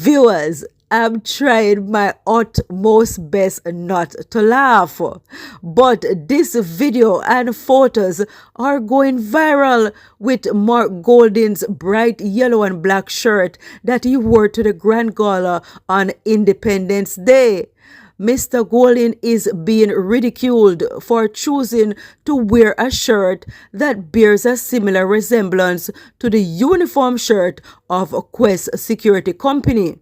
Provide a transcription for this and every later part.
Viewers, I'm trying my utmost best not to laugh, but this video and photos are going viral with Mark Golding's bright yellow and black shirt that he wore to the Grand Gala on Independence Day. Mr. Golding is being ridiculed for choosing to wear a shirt that bears a similar resemblance to the uniform shirt of Quest Security Company.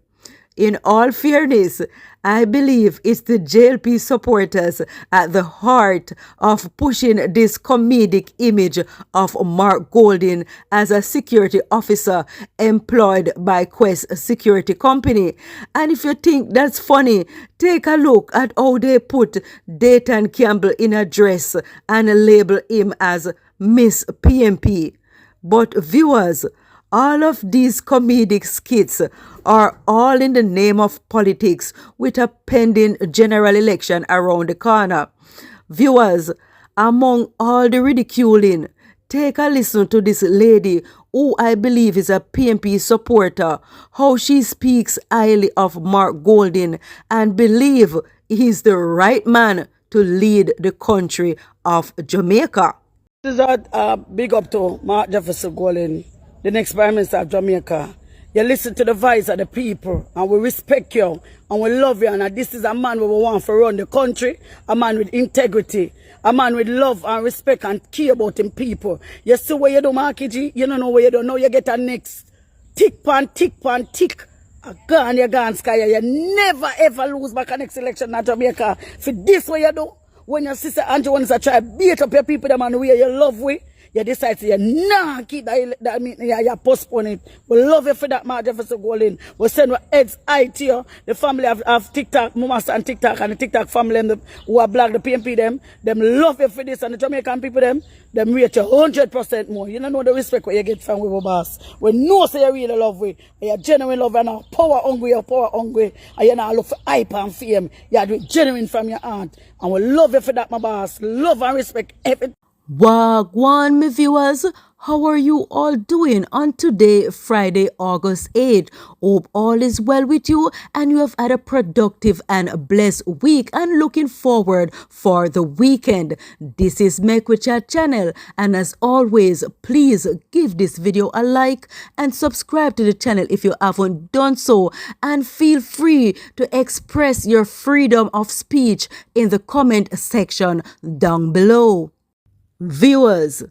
In all fairness, I believe it's the JLP supporters at the heart of pushing this comedic image of Mark Golding as a security officer employed by Quest Security Company. And if you think that's funny, take a look at how they put R0TTEN Campbell in a dress and label him as Miss PMP. But viewers, all of these comedic skits are all in the name of politics with a pending general election around the corner. Viewers, among all the ridiculing, take a listen to this lady who I believe is a PMP supporter, how she speaks highly of Mark Golding and believe he's the right man to lead the country of Jamaica. This is a big up to Mark Jefferson Golding, the next Prime Minister of Jamaica. You listen to the voice of the people, and we respect you, and we love you, and this is a man we want to run the country, a man with integrity, a man with love and respect and care about him people. You see what you do, Marky G? You don't know what you don't know, you get a next tick pan, tick pan, tick. You gone sky, you never ever lose back a next election in Jamaica. For this what you do, when your sister Andrew wants to try to beat up your people, the man where you love with, you decide to keep that meeting, you postpone it. We love you for that, Mark Jefferson Golding. We send our heads high to you. The family of TikTok, Master and TikTok, and the TikTok family who are black, the PMP them love you for this, and the Jamaican people them rate you 100% more. You don't know the respect what you get from our boss. We know say you really love we, you genuine love, and power hungry, and you not look for hype and fame. You do it genuine from your heart. And we love you for that, my boss. Love and respect everything. Wagwan, my viewers, how are you all doing on today, Friday, August 8th? Hope all is well with you and you have had a productive and blessed week and looking forward for the weekend. This is Mockery channel, and as always, please give this video a like and subscribe to the channel if you haven't done so, and feel free to express your freedom of speech in the comment section down below. Viewers,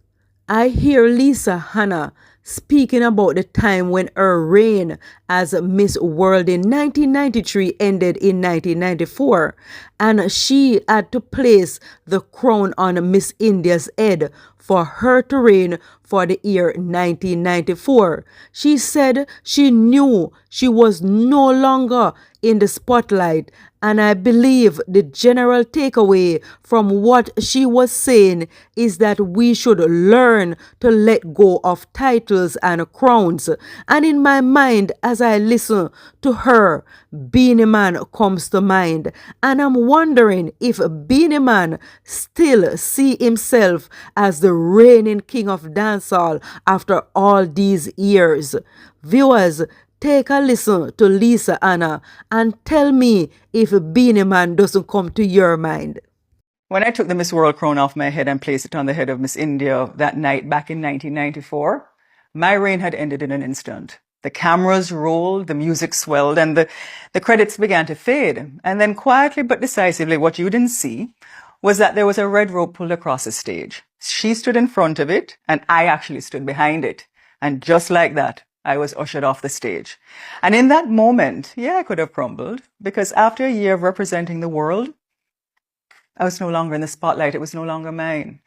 I hear Lisa Hanna speaking about the time when her reign as Miss World in 1993 ended in 1994, and she had to place the crown on Miss India's head for her to reign for the year 1994. She said she knew she was no longer in the spotlight, and I believe the general takeaway from what she was saying is that we should learn to let go of titles and crowns. And in my mind, as I listen to her, Beenie Man comes to mind, and I'm wondering if Beenie Man still see himself as the reigning king of dancehall after all these years. Viewers, take a listen to Lisa Hanna and tell me if Beenie Man doesn't come to your mind. When I took the Miss World crown off my head and placed it on the head of Miss India that night back in 1994, my reign had ended in an instant. The cameras rolled, the music swelled, and the credits began to fade. And then quietly but decisively, what you didn't see was that there was a red rope pulled across the stage. She stood in front of it, and I actually stood behind it. And just like that, I was ushered off the stage. And in that moment, yeah, I could have crumbled, because after a year of representing the world, I was no longer in the spotlight. It was no longer mine.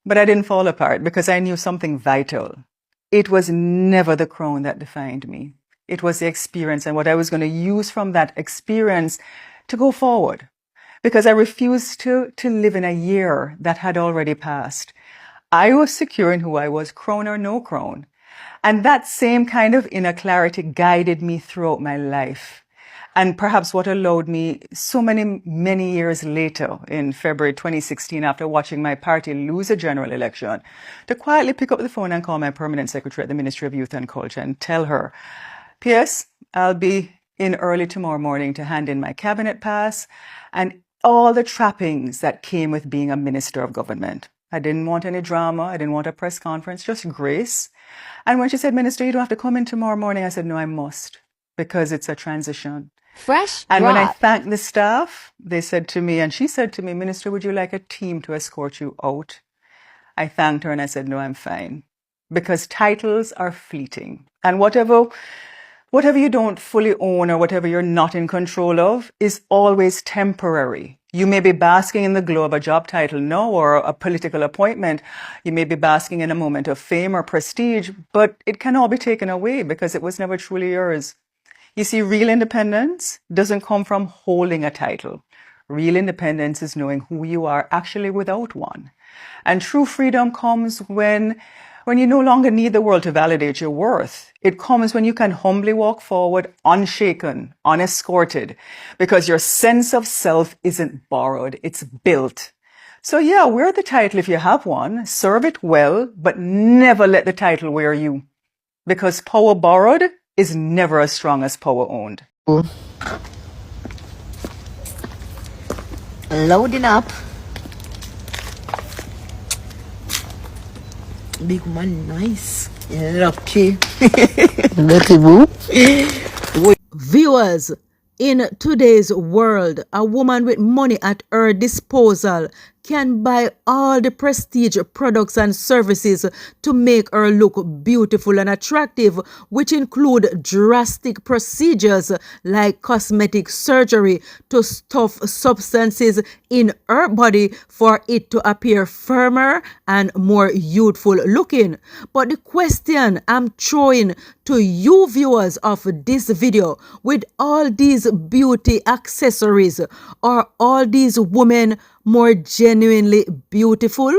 But I didn't fall apart because I knew something vital. It was never the crown that defined me. It was the experience and what I was going to use from that experience to go forward. Because I refused to live in a year that had already passed. I was secure in who I was, crown or no crown. And that same kind of inner clarity guided me throughout my life. And perhaps what allowed me so many years later, in February 2016, after watching my party lose a general election, to quietly pick up the phone and call my permanent secretary at the Ministry of Youth and Culture and tell her, P.S., I'll be in early tomorrow morning to hand in my cabinet pass and all the trappings that came with being a minister of government. I didn't want any drama. I didn't want a press conference, just grace. And when she said, Minister, you don't have to come in tomorrow morning, I said, no, I must, because it's a transition. Fresh And when I drop. thanked the staff, they said to me, and she said to me, Minister, would you like a team to escort you out? I thanked her and I said, no, I'm fine. Because titles are fleeting. And whatever you don't fully own or whatever you're not in control of is always temporary. You may be basking in the glow of a job title now or a political appointment. You may be basking in a moment of fame or prestige, but it can all be taken away because it was never truly yours. You see, real independence doesn't come from holding a title. Real independence is knowing who you are actually without one. And true freedom comes when you no longer need the world to validate your worth. It comes when you can humbly walk forward unshaken, unescorted, because your sense of self isn't borrowed, it's built. So yeah, wear the title if you have one, serve it well, but never let the title wear you. Because power borrowed is never as strong as power owned. Loading up. Big man, nice. Lucky. Lucky boo. Viewers, in today's world, a woman with money at her disposal can buy all the prestige products and services to make her look beautiful and attractive, which include drastic procedures like cosmetic surgery to stuff substances in her body for it to appear firmer and more youthful looking. But the question I'm throwing to you viewers of this video, with all these beauty accessories, are all these women more genuinely beautiful?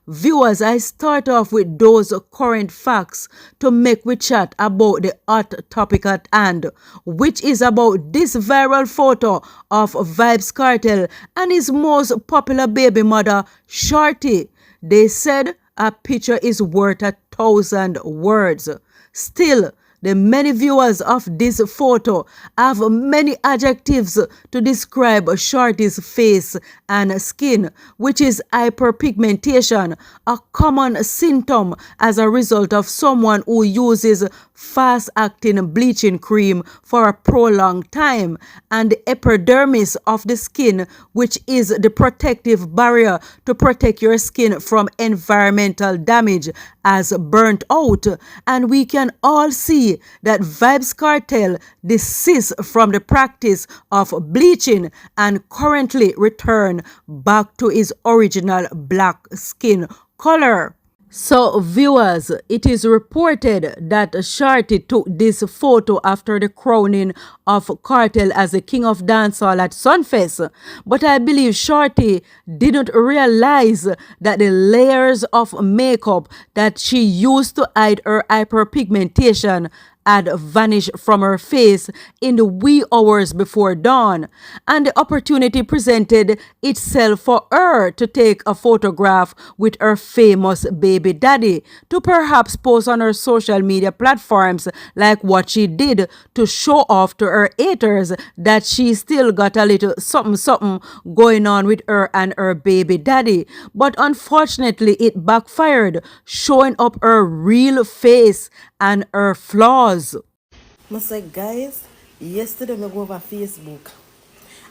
Viewers, I start off with those current facts to make we chat about the hot topic at hand, which is about this viral photo of Vybz Kartel and his most popular baby mother, Shorty. They said a picture is worth 1,000 words. Still, the many viewers of this photo have many adjectives to describe Shorty's face and skin, which is hyperpigmentation, a common symptom as a result of someone who uses fast-acting bleaching cream for a prolonged time, and the epidermis of the skin, which is the protective barrier to protect your skin from environmental damage, as burnt out. And we can all see that Vybz Kartel desists from the practice of bleaching and currently return back to his original black skin color. So viewers, it is reported that Shorty took this photo after the crowning of Kartel as the king of dancehall at Sunfest. But I believe Shorty didn't realize that the layers of makeup that she used to hide her hyperpigmentation had vanished from her face in the wee hours before dawn, and the opportunity presented itself for her to take a photograph with her famous baby daddy to perhaps post on her social media platforms like what she did to show off to her haters that she still got a little something going on with her and her baby daddy. But unfortunately, it backfired, showing up her real face and her flaws. I say, guys, yesterday I go over Facebook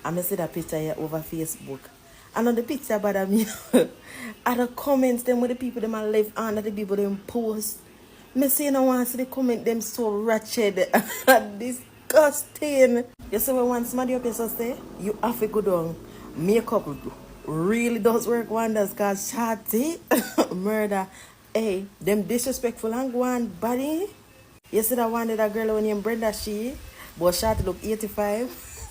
and I see that picture here over Facebook. And on the picture about me, at the comments them with the people them on left hand, the people them post. Me say no want to see the comment them so wretched and disgusting. You see when one somebody up here so say, you have to go down. Makeup really does work wonders because Shorty murder. Hey, them disrespectful and go on body. You see that one that girl named Brenda she, but Shorty look 85.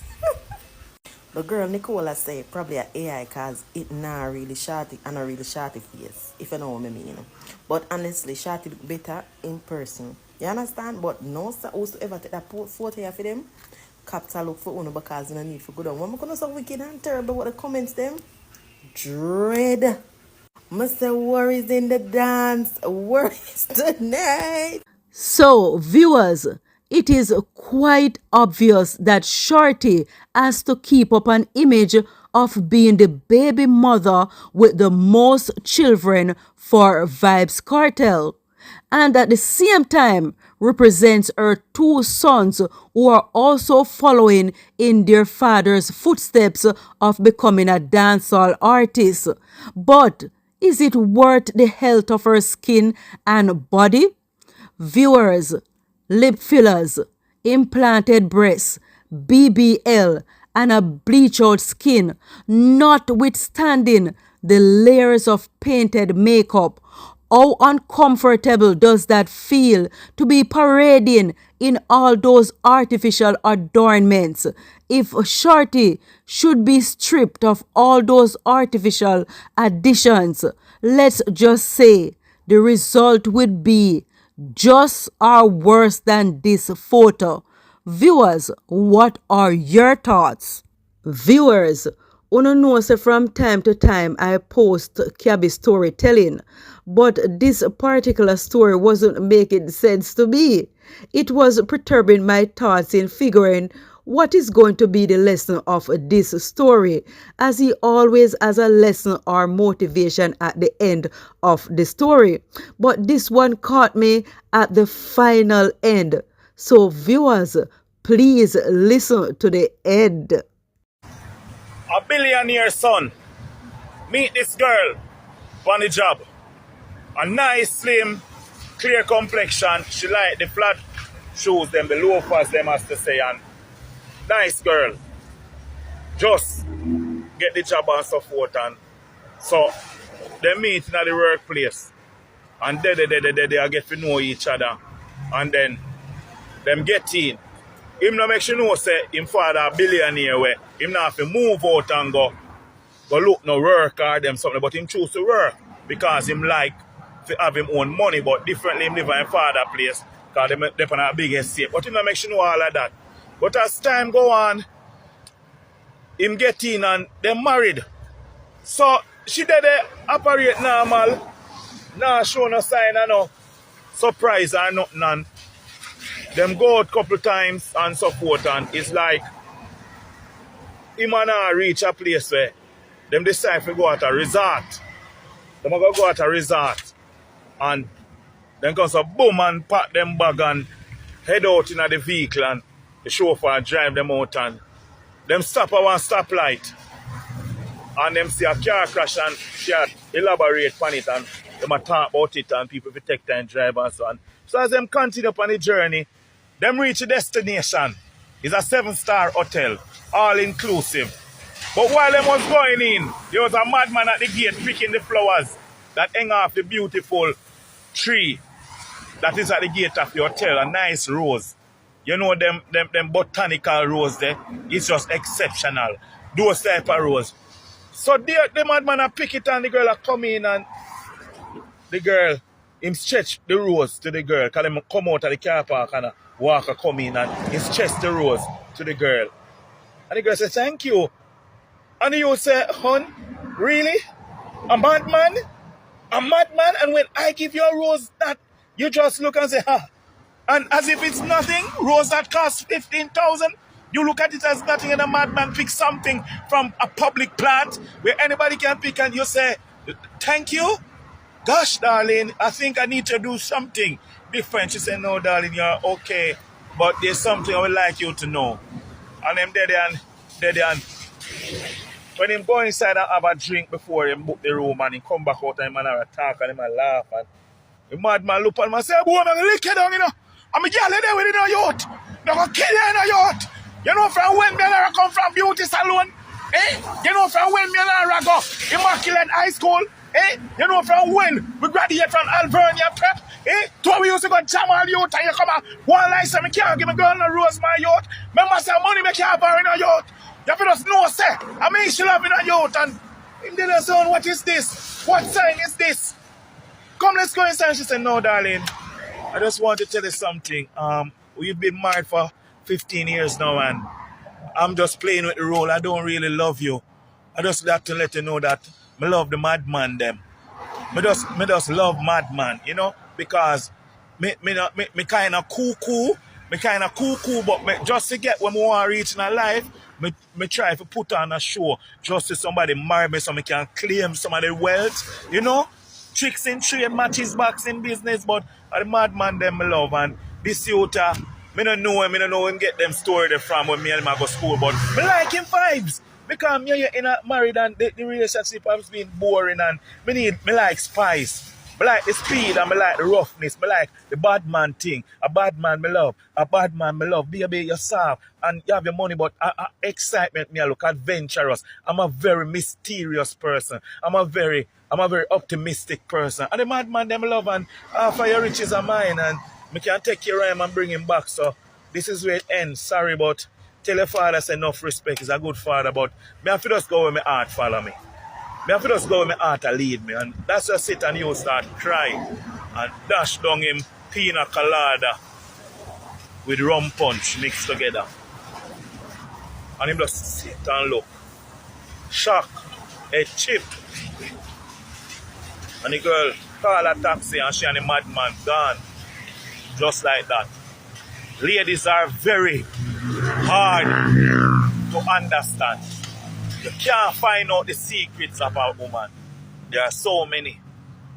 The girl Nicola say probably an AI cause it not really Shorty and a really Shorty face, if you know what I mean. But honestly, Shorty look better in person. You understand? But no sir who's to ever take that photo here for them. Capital look for uno because you no need for go down. When I gonna so wicked and terrible what the comments them? Dread. Mr. Worries in the dance. Worries tonight. So, viewers, it is quite obvious that Shorty has to keep up an image of being the baby mother with the most children for Vybz Kartel, and at the same time represents her two sons who are also following in their father's footsteps of becoming a dancehall artist. But is it worth the health of her skin and body? Viewers, lip fillers, implanted breasts, BBL, and a bleach out skin, notwithstanding the layers of painted makeup. How uncomfortable does that feel to be parading in all those artificial adornments? If Shorty should be stripped of all those artificial additions, let's just say the result would be just or worse than this photo. Viewers, what are your thoughts? Viewers, una know say from time to time I post Cabby storytelling, but this particular story wasn't making sense to me. It was perturbing my thoughts in figuring what is going to be the lesson of this story, as he always has a lesson or motivation at the end of the story. But this one caught me at the final end. So viewers, please listen to the end. A billionaire son. Meet this girl on the job. A nice, slim, clear complexion. She like the flat shoes, them, the loafers, them has to say. And nice girl. Just get the job and so forth. And so they meet in the workplace. And they get to know each other. And then them get in. Him no make sure know say him father a billionaire where him not have to move out and go look no work or them something, but him choose to work because him like to have him own money, but differently him live in father place because they on a big estate. But him not make sure know all of that. But as time go on, him get in and they married. So she did operate normal, nah show no sign of no surprise or nothing, and them go out couple times and so forth, and it's like him and her reach a place where them decide to go at a resort. Them go at a resort and then comes a boom and pack them bag and head out in the vehicle, and the chauffeur drive them out, and them stop at one stoplight and them see a car crash and she elaborate on it and them talk about it and people will take time drive and so on. So as them continue upon the journey, them reach the destination. It's a 7-star hotel, all inclusive. But while them was going in, there was a madman at the gate picking the flowers that hang off the beautiful tree that is at the gate of the hotel, a nice rose. You know them botanical rose there, it's just exceptional. Those type of rose. So the madman a pick it and the girl a come in, and the girl, him stretch the rose to the girl, because him come out of the car park and walk a come in and he stretch the rose to the girl. And the girl say, thank you. And you say, hon, really? A madman? A madman? And when I give you a rose that, you just look and say, ha. And as if it's nothing, rose that costs 15,000, you look at it as nothing, and a madman picks something from a public plant where anybody can pick, and you say, thank you? Gosh, darling, I think I need to do something different. She said, no, darling, you're okay, but there's something I would like you to know. And them there and when him go inside and have a drink before him book the room, and he come back out and him and have a talk and him and laugh, and the madman look at him and say, boy, I'm going to lick you down, you know. I'm a girl there with you, yacht. They're going to kill you in a yacht. You know from when me and her come from beauty salon? Eh? You know from when me and her go immaculate high school? Eh? You know from when we graduate from Alvernia prep? Eh? To we used to go jam all youth and you come out one line say me can't give a girl no rose my yacht. Remember say money me can't borrow in a yacht. You have to just know say I mean she love in a yacht, and him didn't say, what is this? What sign is this? Come, let's go inside. She said, no, darling. I just want to tell you something. We've been married for 15 years now, and I'm just playing with the role. I don't really love you. I just have to let you know that I love the madman them. Me just love madman, you know, because me kind of cool, Me kind of cool, but just to get where I want to reach in a life, me try to put on a show just to somebody marry me so me can claim some of the wealth, you know? Tricks in trade, matches, boxing business, but the madman them me love. And this youth, me don't know him get them story there from when me and him I go school, but me like him vibes. Because me in a married and the relationship has been boring and me like spice. I like the speed and I like the roughness. I like the bad man thing. A bad man me love. A bad man me love. Be yourself. And you have your money, but excitement me I look adventurous. I'm a very mysterious person. I'm a very optimistic person. And the madman them love and half of your riches are mine and me can take your rhyme and bring him back. So this is where it ends. Sorry, but tell your father say enough respect. He's a good father, but me have to just go where my heart follow me. Me have to just go where my heart lead me. And that's just sit and you start crying and dash down him pina colada with rum punch mixed together. And him just sit and look. Shock. A chip. And the girl call a taxi and she and the madman gone. Just like that. Ladies are very hard to understand. You can't find out the secrets of a woman. There are so many.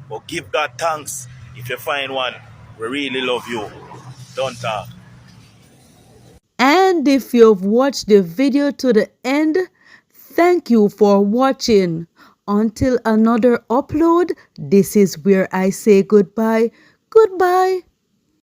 But give God thanks if you find one who really love you. Don't talk. And if you've watched the video to the end, thank you for watching. Until another upload, this is where I say goodbye. Goodbye.